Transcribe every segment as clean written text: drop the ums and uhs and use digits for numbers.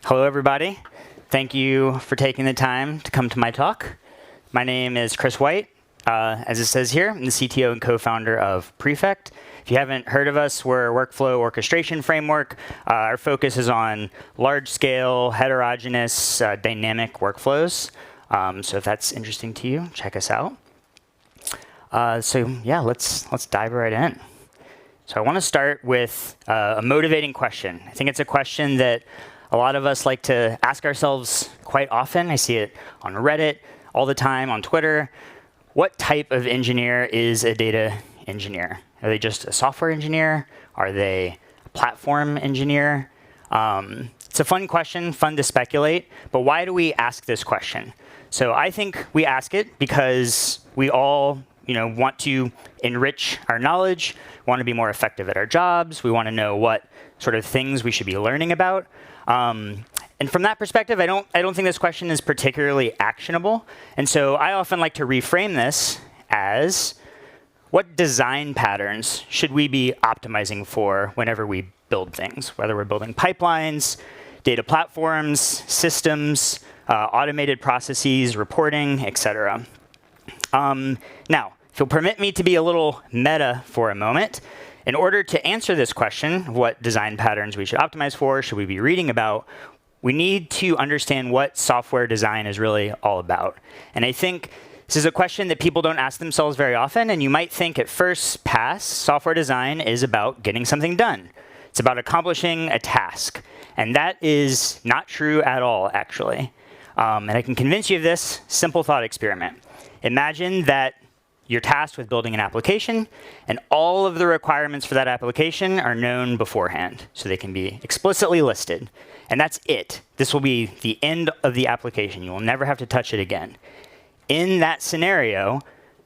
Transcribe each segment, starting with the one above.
Hello, everybody. Thank you for taking the time to come to my talk. My name is Chris White. As it says here, I'm the CTO and co-founder of Prefect. If you haven't heard of us, we're a workflow orchestration framework. Our focus is on large-scale, heterogeneous, dynamic workflows. So if that's interesting to you, check us out. So yeah, let's dive right in. So I want to start with a motivating question. I think it's a question that a lot of us like to ask ourselves quite often. I see it on Reddit all the time, on Twitter. What type of engineer is a data engineer? Are they just a software engineer? Are they a platform engineer? It's a fun question, fun to speculate, but why do we ask this question? So I think we ask it because we all want to enrich our knowledge, want to be more effective at our jobs, we want to know what sort of things we should be learning about. And from that perspective, I don't think this question is particularly actionable. And so I often like to reframe this as, what design patterns should we be optimizing for whenever we build things, whether we're building pipelines, data platforms, systems, automated processes, reporting, et cetera. Now, if you'll permit me to be a little meta for a moment, in order to answer this question, what design patterns we should optimize for, should we be reading about, we need to understand what software design is really all about. And I think this is a question that people don't ask themselves very often, and you might think at first pass, software design is about getting something done. It's about accomplishing a task. And that is not true at all, actually. And I can convince you of this simple thought experiment. Imagine that you're tasked with building an application, and all of the requirements for that application are known beforehand, so they can be explicitly listed. And that's it. This will be the end of the application. You will never have to touch it again. In that scenario,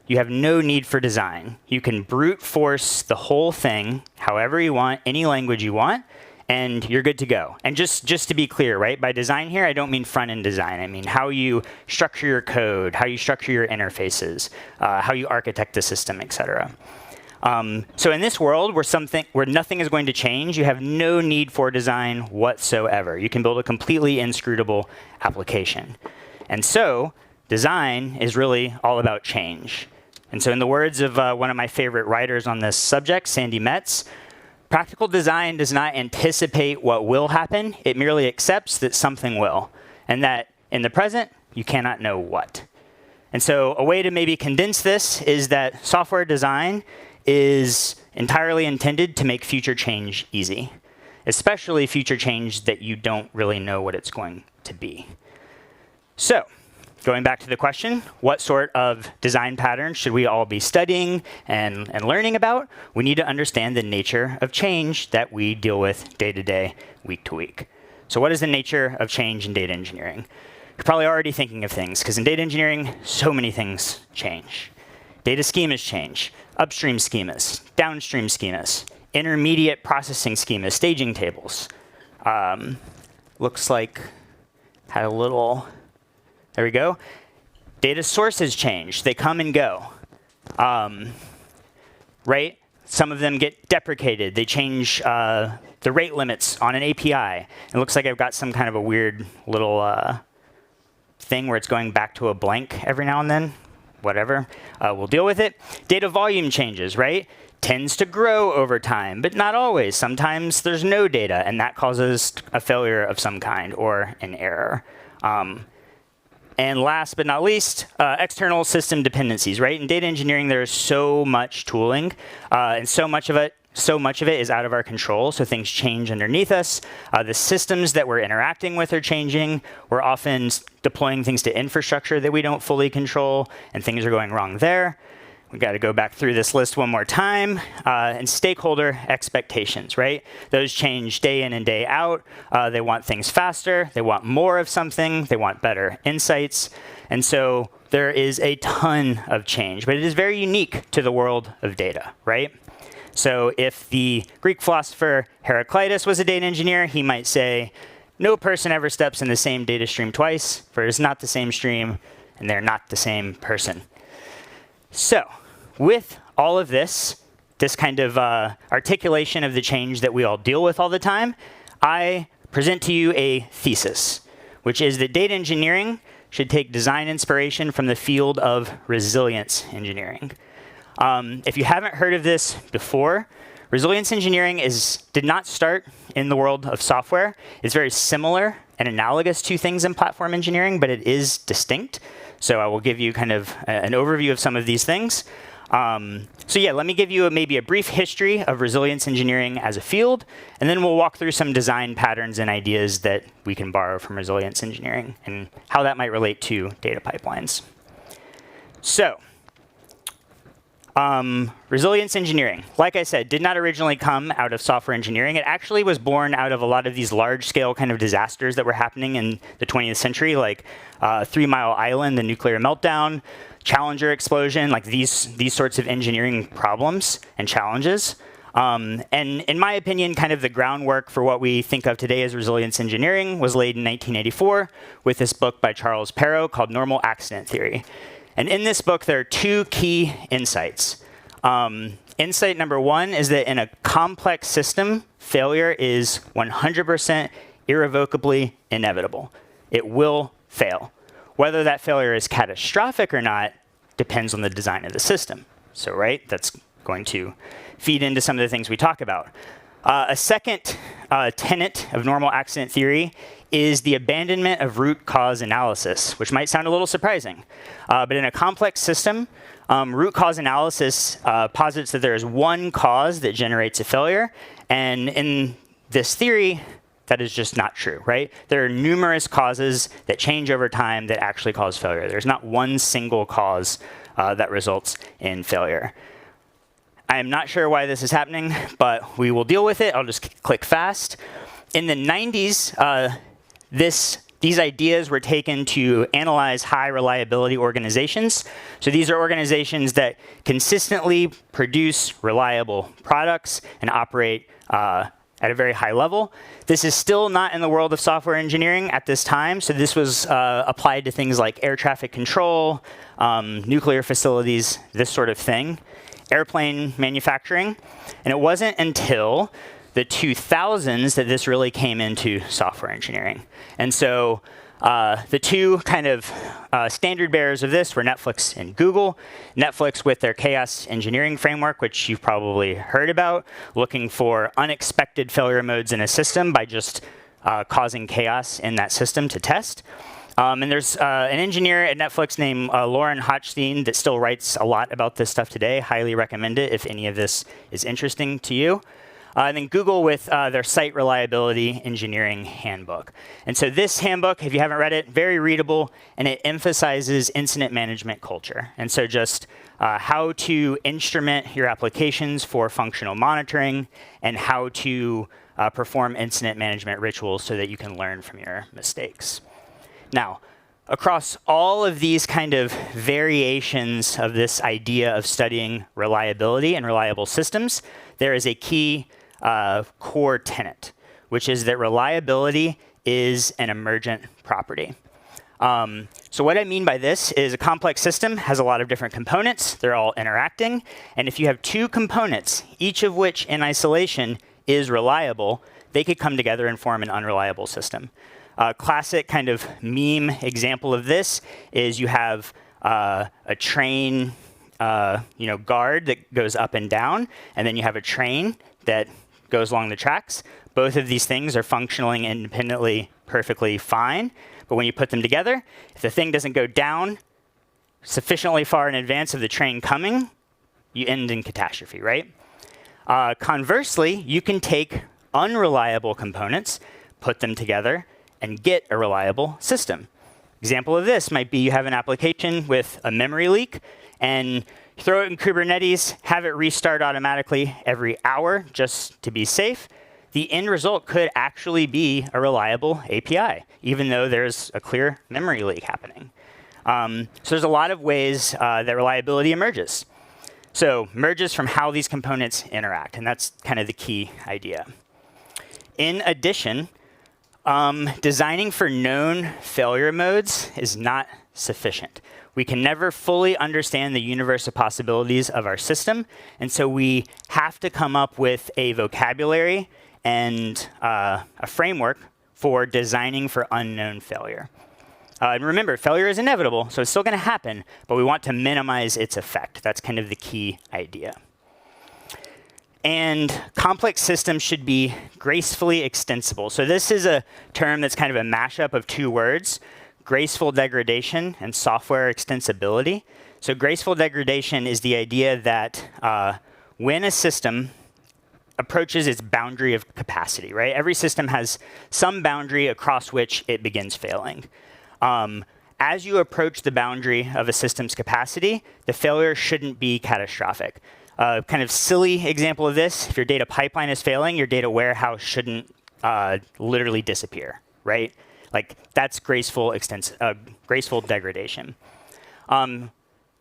you have no need for design. You can brute force the whole thing however you want, any language you want, and you're good to go. And just to be clear, right? By design here, I don't mean front-end design. I mean how you structure your code, how you structure your interfaces, how you architect the system, et cetera. So in this world where nothing is going to change, you have no need for design whatsoever. You can build a completely inscrutable application. And so design is really all about change. And so in the words of one of my favorite writers on this subject, Sandy Metz, practical design does not anticipate what will happen. It merely accepts that something will, and that in the present, you cannot know what. And so a way to maybe condense this is that software design is entirely intended to make future change easy, especially future change that you don't really know what it's going to be. So going back to the question, what sort of design patterns should we all be studying and learning about? We need to understand the nature of change that we deal with day to day, week to week. So what is the nature of change in data engineering? You're probably already thinking of things, because in data engineering, so many things change. Data schemas change, upstream schemas, downstream schemas, intermediate processing schemas, staging tables. Looks like had a little. There we go. Data sources change. They come and go. Right? Some of them get deprecated. They change the rate limits on an API. It looks like I've got some kind of a weird little thing where it's going back to a blank every now and then. Whatever. We'll deal with it. Data volume changes, right? Tends to grow over time, but not always. Sometimes there's no data, and that causes a failure of some kind or an error. And last but not least, external system dependencies, right? In data engineering, there's so much tooling, and so much of it is out of our control, so things change underneath us. The systems that we're interacting with are changing. We're often deploying things to infrastructure that we don't fully control, and things are going wrong there. We've got to go back through this list one more time. And stakeholder expectations, right? Those change day in and day out. They want things faster. They want more of something. They want better insights. And so there is a ton of change, but it is very unique to the world of data, right? So if the Greek philosopher Heraclitus was a data engineer, he might say, no person ever steps in the same data stream twice, for it is not the same stream, and they're not the same person. So with all of this kind of articulation of the change that we all deal with all the time, I present to you a thesis, which is that data engineering should take design inspiration from the field of resilience engineering. If you haven't heard of this before, resilience engineering did not start in the world of software. It's very similar and analogous to things in platform engineering, but it is distinct. So I will give you kind of an overview of some of these things. So yeah, let me give you maybe a brief history of resilience engineering as a field, and then we'll walk through some design patterns and ideas that we can borrow from resilience engineering and how that might relate to data pipelines. So, resilience engineering, like I said, did not originally come out of software engineering. It actually was born out of a lot of these large-scale kind of disasters that were happening in the 20th century, like 3 Mile Island, the nuclear meltdown, Challenger explosion, like these sorts of engineering problems and challenges. And in my opinion, kind of the groundwork for what we think of today as resilience engineering was laid in 1984 with this book by Charles Perrow called Normal Accident Theory. And in this book, there are 2 key insights. Insight number 1 is that in a complex system, failure is 100% irrevocably inevitable. It will fail. Whether that failure is catastrophic or not depends on the design of the system. So, right, that's going to feed into some of the things we talk about. A second tenet of normal accident theory is the abandonment of root cause analysis, which might sound a little surprising. But in a complex system, root cause analysis posits that there is one cause that generates a failure. And in this theory, that is just not true, right? There are numerous causes that change over time that actually cause failure. There's not one single cause that results in failure. I am not sure why this is happening, but we will deal with it. I'll just click fast. In the 90s, these ideas were taken to analyze high reliability organizations. So these are organizations that consistently produce reliable products and operate at a very high level. This is still not in the world of software engineering at this time. So this was applied to things like air traffic control, nuclear facilities, this sort of thing, airplane manufacturing. And it wasn't until the 2000s that this really came into software engineering. And so the 2 kind of standard bearers of this were Netflix and Google. Netflix with their chaos engineering framework, which you've probably heard about, looking for unexpected failure modes in a system by just causing chaos in that system to test. And there's an engineer at Netflix named Lauren Hochstein that still writes a lot about this stuff today. Highly recommend it if any of this is interesting to you. And then Google with their Site Reliability Engineering Handbook. And so this handbook, if you haven't read it, very readable, and it emphasizes incident management culture. And so just how to instrument your applications for functional monitoring and how to perform incident management rituals so that you can learn from your mistakes. Now, across all of these kind of variations of this idea of studying reliability and reliable systems, there is a key core tenet, which is that reliability is an emergent property. So what I mean by this is a complex system has a lot of different components. They're all interacting. And if you have 2 components, each of which in isolation is reliable, they could come together and form an unreliable system. A classic kind of meme example of this is you have a train guard that goes up and down, and then you have a train that goes along the tracks. Both of these things are functioning independently perfectly fine, but when you put them together, if the thing doesn't go down sufficiently far in advance of the train coming, you end in catastrophe, right? Conversely, you can take unreliable components, put them together, and get a reliable system. Example of this might be you have an application with a memory leak, and throw it in Kubernetes, have it restart automatically every hour just to be safe. The end result could actually be a reliable API, even though there's a clear memory leak happening. So there's a lot of ways that reliability emerges. So emerges from how these components interact, and that's kind of the key idea. In addition, designing for known failure modes is not sufficient. We can never fully understand the universe of possibilities of our system, and so we have to come up with a vocabulary and a framework for designing for unknown failure. And remember, failure is inevitable, so it's still going to happen, but we want to minimize its effect. That's kind of the key idea. And complex systems should be gracefully extensible. So this is a term that's kind of a mashup of two words, graceful degradation and software extensibility. So graceful degradation is the idea that when a system approaches its boundary of capacity, right? Every system has some boundary across which it begins failing. As you approach the boundary of a system's capacity, the failure shouldn't be catastrophic. Kind of silly example of this, if your data pipeline is failing, your data warehouse shouldn't literally disappear, right? Like that's graceful degradation.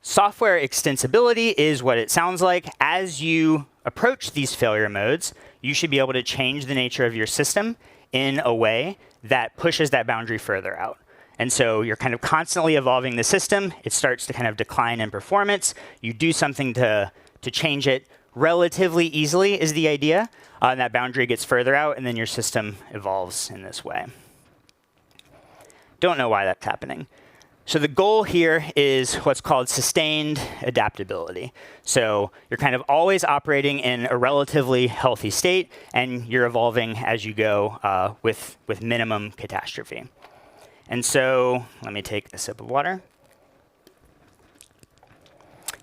Software extensibility is what it sounds like. As you approach these failure modes, you should be able to change the nature of your system in a way that pushes that boundary further out. And so you're kind of constantly evolving the system. It starts to kind of decline in performance. You do something to change it relatively easily is the idea. And that boundary gets further out, and then your system evolves in this way. Don't know why that's happening. So the goal here is what's called sustained adaptability. So you're kind of always operating in a relatively healthy state, and you're evolving as you go with minimum catastrophe. And so let me take a sip of water.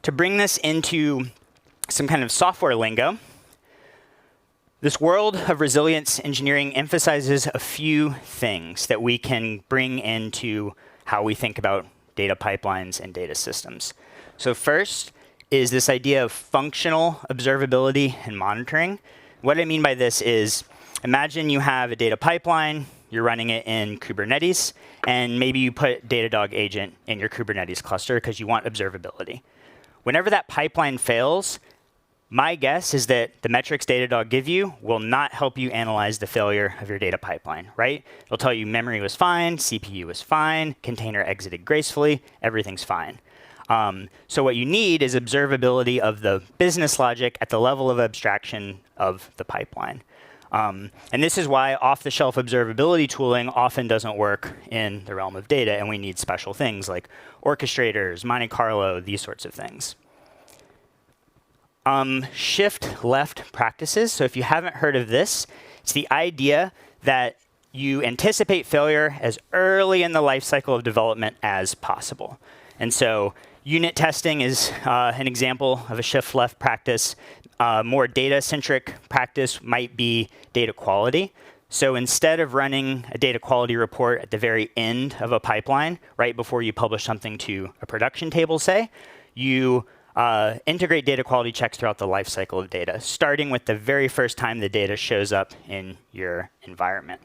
To bring this into some kind of software lingo, this world of resilience engineering emphasizes a few things that we can bring into how we think about data pipelines and data systems. So first is this idea of functional observability and monitoring. What I mean by this is, imagine you have a data pipeline, you're running it in Kubernetes, and maybe you put Datadog agent in your Kubernetes cluster because you want observability. Whenever that pipeline fails, my guess is that the metrics Datadog give you will not help you analyze the failure of your data pipeline, right? It'll tell you memory was fine, CPU was fine, container exited gracefully, everything's fine. So what you need is observability of the business logic at the level of abstraction of the pipeline. And this is why off-the-shelf observability tooling often doesn't work in the realm of data, and we need special things like orchestrators, Monte Carlo, these sorts of things. Shift left practices. So if you haven't heard of this, it's the idea that you anticipate failure as early in the life cycle of development as possible. And so unit testing is an example of a shift left practice. More data-centric practice might be data quality. So instead of running a data quality report at the very end of a pipeline, right before you publish something to a production table, say, you integrate data quality checks throughout the life cycle of data, starting with the very first time the data shows up in your environment.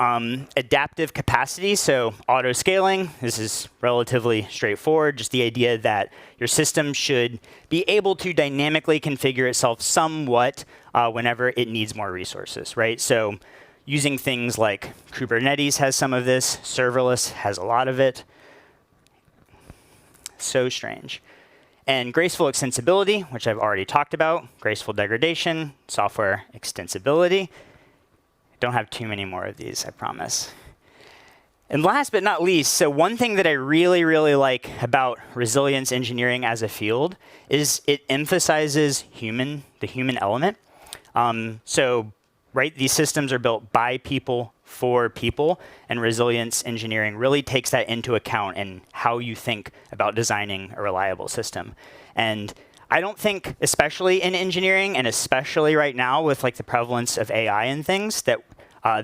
Adaptive capacity, so auto-scaling. This is relatively straightforward, just the idea that your system should be able to dynamically configure itself somewhat whenever it needs more resources, right? So using things like Kubernetes has some of this, serverless has a lot of it. So strange. And graceful extensibility, which I've already talked about, graceful degradation, software extensibility. Don't have too many more of these, I promise. And last but not least, so one thing that I really, really like about resilience engineering as a field is it emphasizes the human element. So, right, these systems are built by people, for people, and resilience engineering really takes that into account in how you think about designing a reliable system. And I don't think, especially in engineering, and especially right now with like the prevalence of AI and things, that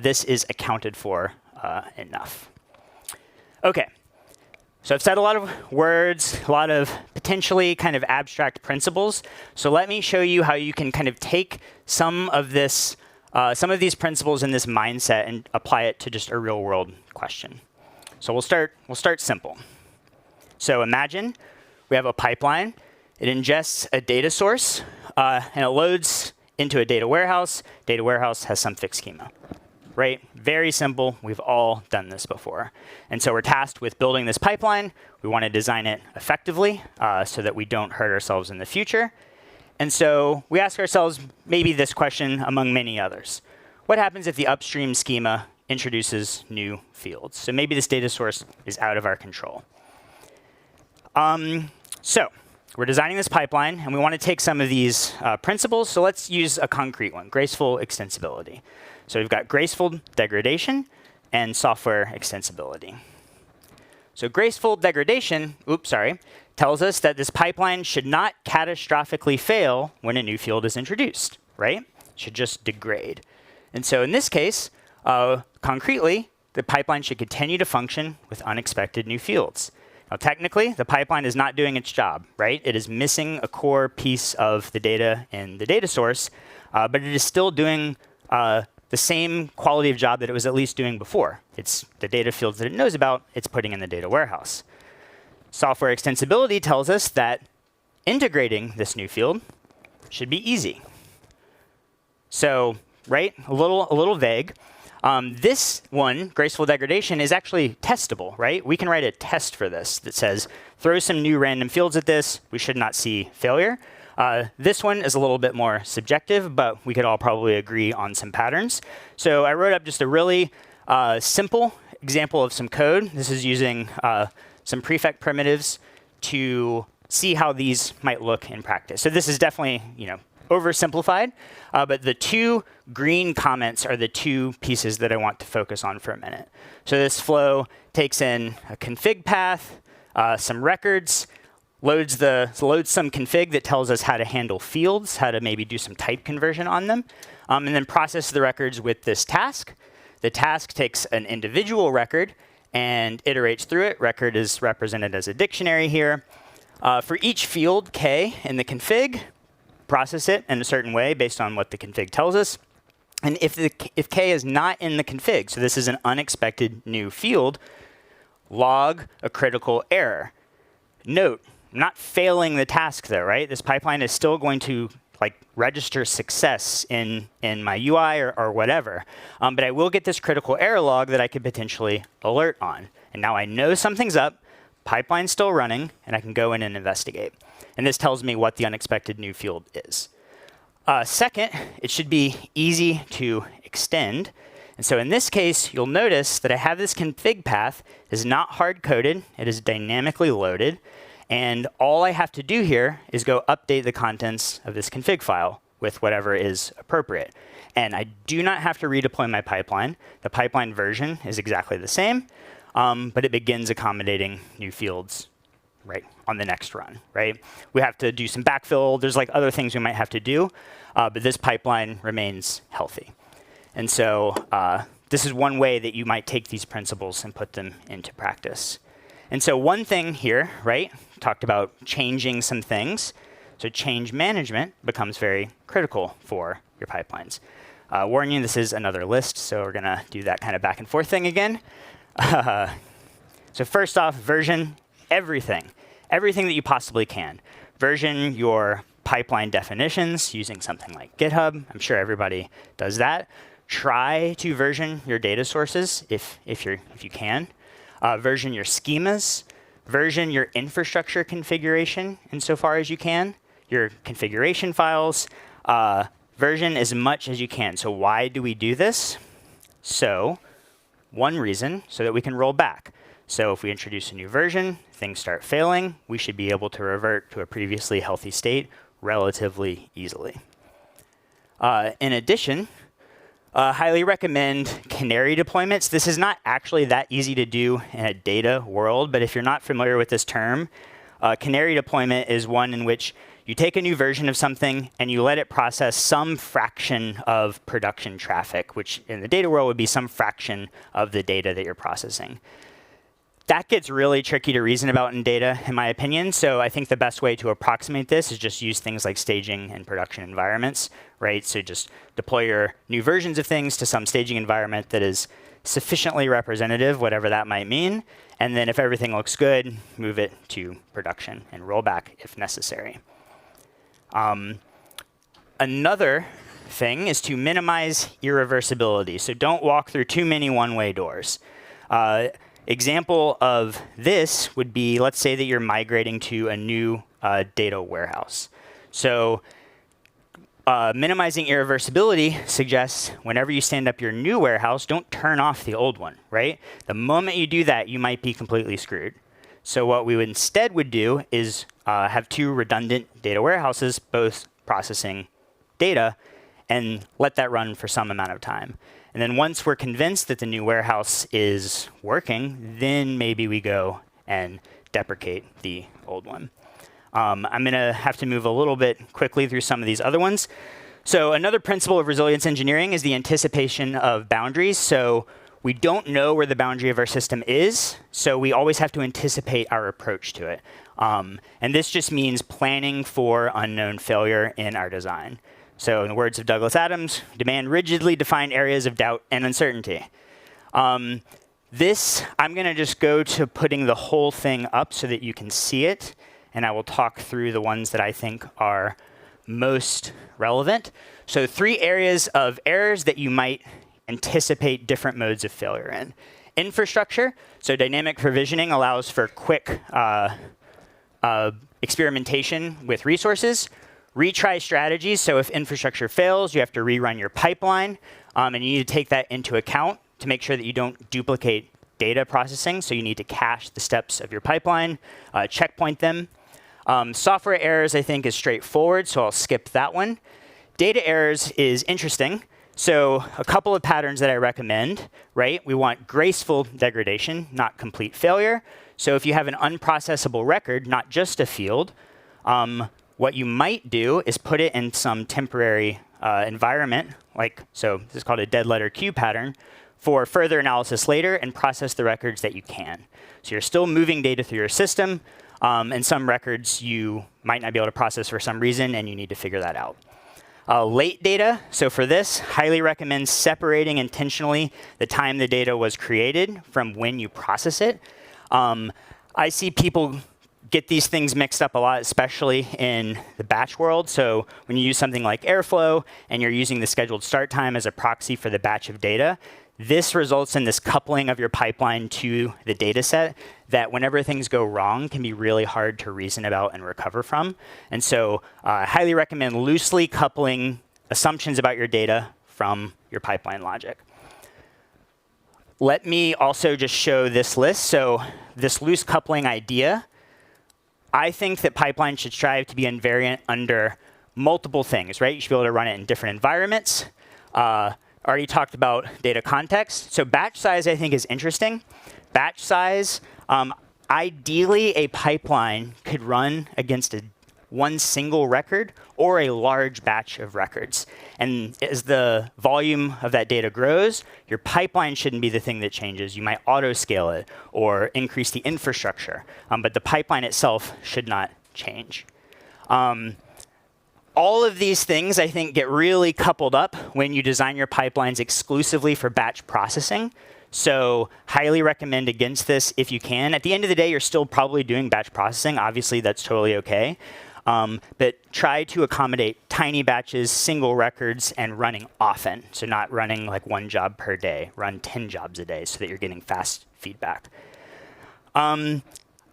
this is accounted for enough. Okay, so I've said a lot of words, a lot of potentially kind of abstract principles. So let me show you how you can kind of take some of these principles in this mindset and apply it to just a real world question. So we'll start simple. So imagine we have a pipeline. It ingests a data source, and it loads into a data warehouse. Data warehouse has some fixed schema, right? Very simple. We've all done this before. And so we're tasked with building this pipeline. We want to design it effectively so that we don't hurt ourselves in the future. And so we ask ourselves maybe this question among many others. what happens if the upstream schema introduces new fields? So maybe this data source is out of our control. So we're designing this pipeline, and we want to take some of these principles. So let's use a concrete one, graceful extensibility. So we've got graceful degradation and software extensibility. So graceful degradation, tells us that this pipeline should not catastrophically fail when a new field is introduced, right? It should just degrade. And so in this case, concretely, the pipeline should continue to function with unexpected new fields. Now, technically, the pipeline is not doing its job, right? It is missing a core piece of the data in the data source, but it is still doing the same quality of job that it was at least doing before. It's the data fields that it knows about, it's putting in the data warehouse. Software extensibility tells us that integrating this new field should be easy. So, right, a little vague. This one, graceful degradation, is actually testable, right? We can write a test for this that says, throw some new random fields at this, we should not see failure. This one is a little bit more subjective, but we could all probably agree on some patterns. So I wrote up just a really simple example of some code. This is using some Prefect primitives to see how these might look in practice. So this is definitely, oversimplified, but the two green comments are the two pieces that I want to focus on for a minute. So this flow takes in a config path, some records, loads some config that tells us how to handle fields, how to maybe do some type conversion on them, and then process the records with this task. The task takes an individual record and iterates through it. Record is represented as a dictionary here. For each field k in the config, process it in a certain way based on what the config tells us. And if k is not in the config, so this is an unexpected new field, log a critical error. Note, I'm not failing the task though, right? This pipeline is still going to register success in my UI or whatever. But I will get this critical error log that I could potentially alert on. And now I know something's up, pipeline's still running, and I can go in and investigate. And this tells me what the unexpected new field is. Second, it should be easy to extend. And so in this case, you'll notice that I have this config path. It is not hard-coded. It is dynamically loaded. And all I have to do here is go update the contents of this config file with whatever is appropriate. And I do not have to redeploy my pipeline. The pipeline version is exactly the same, but it begins accommodating new fields right on the next run, right? We have to do some backfill. There's other things we might have to do, but this pipeline remains healthy. And so this is one way that you might take these principles and put them into practice. And so one thing here, right, talked about changing some things. So change management becomes very critical for your pipelines. Warn you, this is another list, so we're going to do that kind of back and forth thing again. So first off, version everything that you possibly can. Version your pipeline definitions using something like GitHub. I'm sure everybody does that. Try to version your data sources if you can. Version your schemas, version your infrastructure configuration insofar as you can, your configuration files, version as much as you can. So why do we do this? So one reason, so that we can roll back. So if we introduce a new version, things start failing, we should be able to revert to a previously healthy state relatively easily. In addition, highly recommend canary deployments. This is not actually that easy to do in a data world, but if you're not familiar with this term, canary deployment is one in which you take a new version of something and you let it process some fraction of production traffic, which in the data world would be some fraction of the data that you're processing. That gets really tricky to reason about in data, in my opinion. So I think the best way to approximate this is just use things like staging and production environments, right? So just deploy your new versions of things to some staging environment that is sufficiently representative, whatever that might mean. And then if everything looks good, move it to production and roll back if necessary. Another thing is to minimize irreversibility. So don't walk through too many one-way doors. Example of this would be, let's say that you're migrating to a new data warehouse. So Minimizing irreversibility suggests whenever you stand up your new warehouse, don't turn off the old one, right? The moment you do that, you might be completely screwed. So what we instead would do is have two redundant data warehouses, both processing data, and let that run for some amount of time. And then once we're convinced that the new warehouse is working, then maybe we go and deprecate the old one. I'm going to have to move a little bit quickly through some of these other ones. So another principle of resilience engineering is the anticipation of boundaries. So we don't know where the boundary of our system is, so we always have to anticipate our approach to it. And this just means planning for unknown failure in our design. So in the words of Douglas Adams, demand rigidly defined areas of doubt and uncertainty. I'm going to just go to putting the whole thing up so that you can see it. And I will talk through the ones that I think are most relevant. So 3 areas of errors that you might anticipate different modes of failure in. Infrastructure, so dynamic provisioning allows for quick experimentation with resources. Retry strategies, so if infrastructure fails, you have to rerun your pipeline, and you need to take that into account to make sure that you don't duplicate data processing, so you need to cache the steps of your pipeline, checkpoint them. Software errors, I think, is straightforward, so I'll skip that one. Data errors is interesting. So a couple of patterns that I recommend, right? We want graceful degradation, not complete failure. So if you have an unprocessable record, not just a field, what you might do is put it in some temporary environment, so this is called a dead letter queue pattern, for further analysis later and process the records that you can. So you're still moving data through your system, and some records you might not be able to process for some reason, and you need to figure that out. Late data, so for this, highly recommend separating intentionally the time the data was created from when you process it. I see people get these things mixed up a lot, especially in the batch world. So when you use something like Airflow and you're using the scheduled start time as a proxy for the batch of data, this results in this coupling of your pipeline to the data set that whenever things go wrong can be really hard to reason about and recover from. And so I highly recommend loosely coupling assumptions about your data from your pipeline logic. Let me also just show this list. So this loose coupling idea, I think that pipelines should strive to be invariant under multiple things, right? You should be able to run it in different environments. Already talked about data context. So batch size, I think, is interesting. Batch size, ideally, a pipeline could run against one single record or a large batch of records. And as the volume of that data grows, your pipeline shouldn't be the thing that changes. You might auto-scale it or increase the infrastructure. But the pipeline itself should not change. All of these things, I think, get really coupled up when you design your pipelines exclusively for batch processing. So highly recommend against this if you can. At the end of the day, you're still probably doing batch processing. Obviously, that's totally OK. But try to accommodate tiny batches, single records, and running often. So not running like 1 job per day. Run 10 jobs a day so that you're getting fast feedback.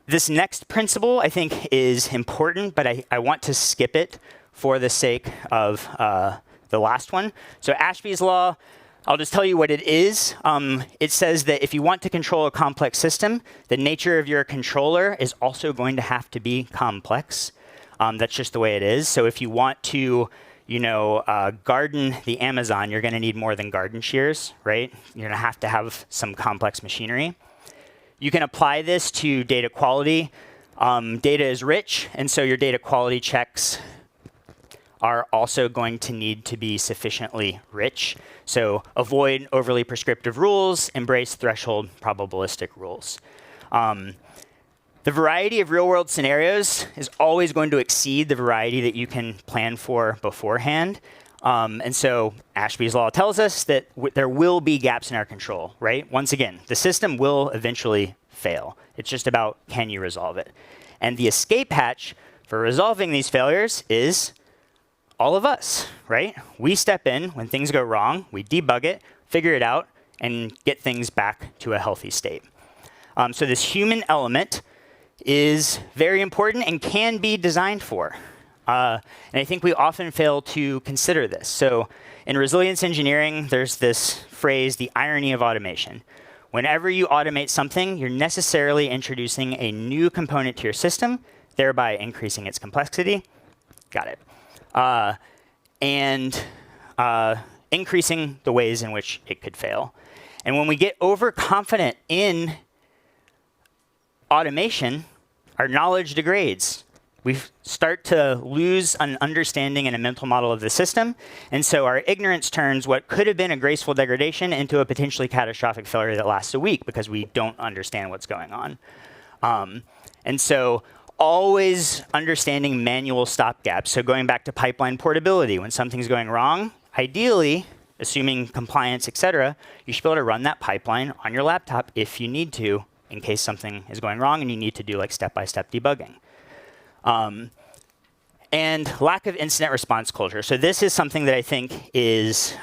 This next principle, I think, is important, but I want to skip it for the sake of the last one. So Ashby's law, I'll just tell you what it is. It says that if you want to control a complex system, the nature of your controller is also going to have to be complex. That's just the way it is. So if you want to, garden the Amazon, you're going to need more than garden shears, right? You're going to have some complex machinery. You can apply this to data quality. Data is rich, and so your data quality checks are also going to need to be sufficiently rich. So avoid overly prescriptive rules, embrace threshold probabilistic rules. The variety of real-world scenarios is always going to exceed the variety that you can plan for beforehand. And so Ashby's law tells us that there will be gaps in our control, right? Once again, the system will eventually fail. It's just about, can you resolve it? And the escape hatch for resolving these failures is all of us, right? We step in when things go wrong, we debug it, figure it out, and get things back to a healthy state. So this human element is very important and can be designed for. And I think we often fail to consider this. So in resilience engineering, there's this phrase, the irony of automation. Whenever you automate something, you're necessarily introducing a new component to your system, thereby increasing its complexity. Got it. And increasing the ways in which it could fail. And when we get overconfident in automation, our knowledge degrades. We start to lose an understanding and a mental model of the system. And so our ignorance turns what could have been a graceful degradation into a potentially catastrophic failure that lasts a week because we don't understand what's going on. And so always understanding manual stopgaps. So going back to pipeline portability, when something's going wrong, ideally, assuming compliance, et cetera, you should be able to run that pipeline on your laptop if you need to, in case something is going wrong and you need to do like step-by-step debugging. And lack of incident response culture. So this is something that I think is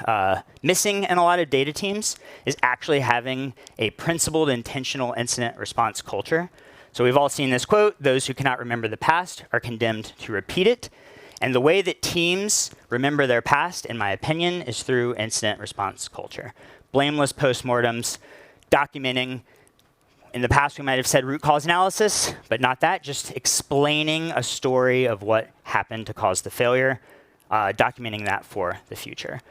missing in a lot of data teams, is actually having a principled, intentional incident response culture. So we've all seen this quote, those who cannot remember the past are condemned to repeat it. And the way that teams remember their past, in my opinion, is through incident response culture. Blameless postmortems, documenting. In the past, we might have said root cause analysis, but not that, just explaining a story of what happened to cause the failure, documenting that for the future.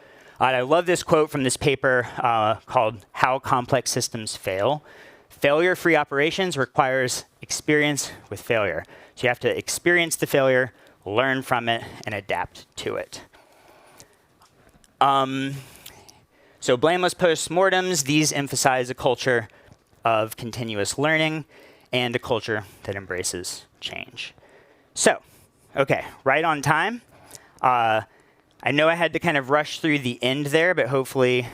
I love this quote from this paper called How Complex Systems Fail. Failure-free operations requires experience with failure. So you have to experience the failure, learn from it, and adapt to it. So blameless postmortems, these emphasize a culture of continuous learning and a culture that embraces change. So, okay, right on time. I know I had to kind of rush through the end there, but hopefully,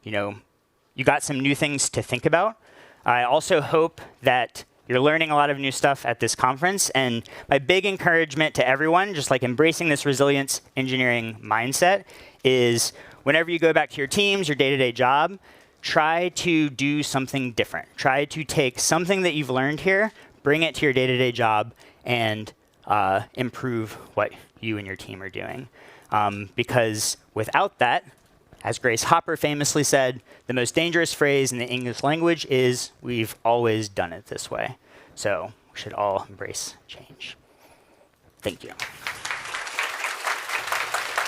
you got some new things to think about. I also hope that you're learning a lot of new stuff at this conference. And my big encouragement to everyone, just like embracing this resilience engineering mindset, is whenever you go back to your teams, your day-to-day job, try to do something different. Try to take something that you've learned here, bring it to your day-to-day job, and improve what you and your team are doing. Because without that, as Grace Hopper famously said, the most dangerous phrase in the English language is, we've always done it this way. So we should all embrace change. Thank you.